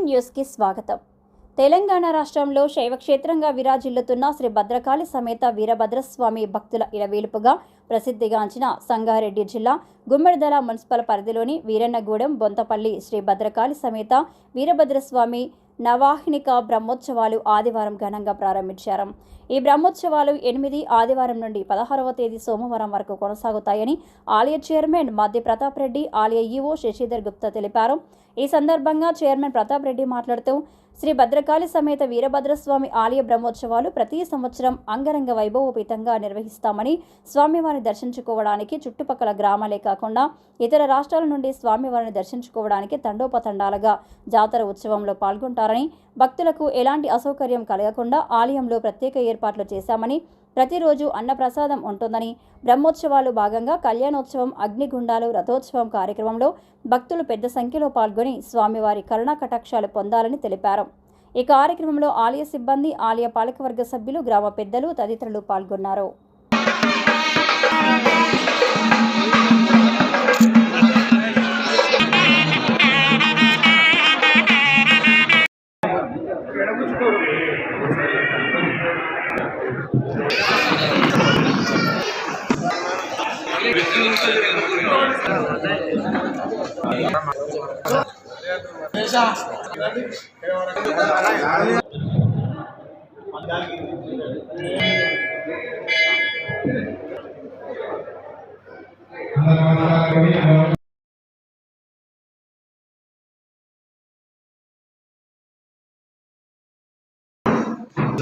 News కి స్వాగతం. తెలంగాణ రాష్ట్రంలో శైవక్షేత్రంగా విరాజిల్లుతున్న శ్రీ భద్రకాళి సమేత వీరభద్రస్వామి భక్తుల ఇలవేలుపుగా ప్రసిద్ధిగాంచిన సంగారెడ్డి జిల్లా గుమ్మడిదల మున్సిపల్ పరిధిలోని వీరన్నగూడెం బొంతపల్లి శ్రీ భద్రకాళి సమేత వీరభద్రస్వామి నవాహ్నిక బ్రహ్మోత్సవాలు ఆదివారం ఘనంగా ప్రారంభించారు. ఈ బ్రహ్మోత్సవాలు 8 ఆదివారం నుండి 16వ తేదీ సోమవారం వరకు కొనసాగుతాయని ఆలయ చైర్మన్ మధ్య ప్రతాప్ రెడ్డి, ఆలయ ఈవో శశిధర్ గుప్తా తెలిపారు. ఈ సందర్భంగా చైర్మన్ ప్రతాప్ రెడ్డి మాట్లాడుతూ శ్రీ భద్రకాళి సమేత వీరభద్రస్వామి ఆలయ బ్రహ్మోత్సవాలు ప్రతి సంవత్సరం అంగరంగ వైభవోపేతంగా నిర్వహిస్తామని, స్వామివారిని దర్శించుకోవడానికి చుట్టుపక్కల గ్రామాలే కాకుండా ఇతర రాష్ట్రాల నుండి స్వామివారిని దర్శించుకోవడానికి తండోపతండాలుగా జాతర ఉత్సవంలో పాల్గొంటారని, భక్తులకు ఎలాంటి అసౌకర్యం కలగకుండా ఆలయంలో ప్రత్యేక ఏర్పాట్లు చేశామని, ప్రతిరోజు అన్నప్రసాదం ఉంటుందని, బ్రహ్మోత్సవాలు భాగంగా కళ్యాణోత్సవం, అగ్నిగుండాలు, రథోత్సవం కార్యక్రమంలో భక్తులు పెద్ద సంఖ్యలో పాల్గొని స్వామివారి కరుణా కటాక్షాలు పొందాలని తెలిపారు. ఈ కార్యక్రమంలో ఆలయ సిబ్బంది, ఆలయ పాలకవర్గ సభ్యులు, గ్రామ పెద్దలు తదితరులు పాల్గొన్నారు.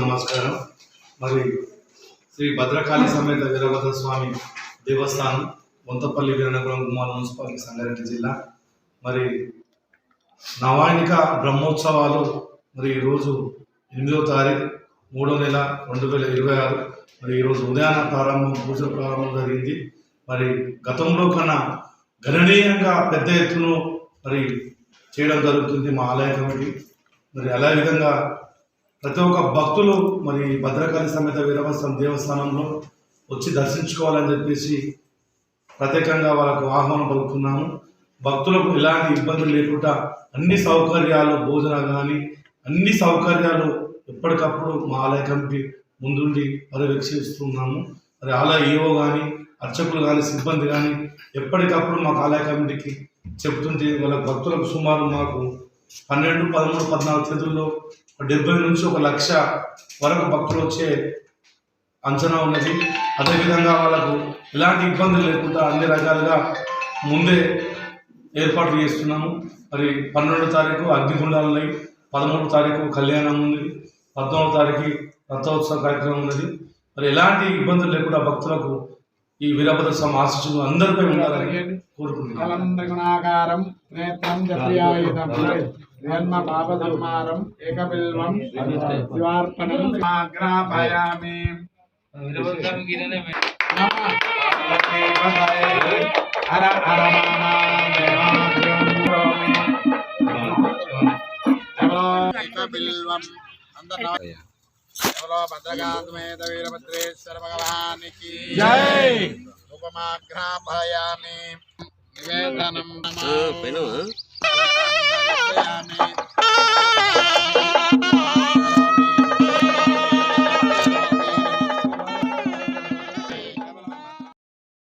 నమస్కారం. మరి శ్రీ భద్రకాళి సమేత వీరభద్ర స్వామి దేవస్థానం బొంతపల్లి వీరన్నగూడెం మున్సిపాలిటీ సంగారెడ్డి జిల్లా మరి నవాహ్నిక బ్రహ్మోత్సవాలు మరి ఈరోజు 8వ తారీఖు 3వ నెల 2026 మరి ఈరోజు ఉదయాన పూజ ప్రారంభం జరిగింది. మరి గతంలో కన్నా గణనీయంగా పెద్ద ఎత్తున మరి చేయడం జరుగుతుంది మా ఆలయ కమిటీ. మరి అలా విధంగా ప్రతి ఒక్క భక్తులు మరి భద్రకాళి సమేత వీరభద్ర దేవస్థానంలో వచ్చి దర్శించుకోవాలని చెప్పేసి ప్రత్యేకంగా వాళ్ళకు ఆహ్వానం పలుకుతున్నాము. భక్తులకు ఎలాంటి ఇబ్బందులు లేకుండా అన్ని సౌకర్యాలు, భోజనాలు కానీ అన్ని సౌకర్యాలు ఎప్పటికప్పుడు మా ఆలయ కమిటీ ముందుండి పర్యవేక్షిస్తున్నాము. మరి ఆలయ ఈవో కానీ, అర్చకులు కానీ, సిబ్బంది కానీ ఎప్పటికప్పుడు మాకు ఆలయ కమిటీకి చెప్తుంటే వాళ్ళ భక్తులకు సుమారు మాకు 12, 13, 14 తేదీల్లో 70 నుంచి 1 లక్ష వరకు భక్తులు వచ్చే అంచనా ఉన్నది. అదేవిధంగా వాళ్ళకు ఎలాంటి ఇబ్బందులు లేకుండా అన్ని రకాలుగా ముందే ఏర్పాట్లు చేస్తున్నాము. మరి 12వ తారీఖు అగ్నిగుండాలు ఉన్నాయి, 13వ తారీఖు కళ్యాణం ఉంది, 14వ తారీఖు రథోత్సవ కార్యక్రమం ఉన్నది. మరి ఎలాంటి ఇబ్బందులు లేకుండా భక్తులకు ఈ వీరభద్ర స్వామి ఆశీస్సులు అందరిపై ఉండాలని కోరుకుంటున్నాం. ఏకబిల్వం శివార్పణం ఆగ్రాపయామి. హర హర ఏకబిల్వం భద్రకాళి వీరభద్రేశ్వర భగవానికి జై. ఉపమాగ్రాపయామి. నివేదనం నమామి.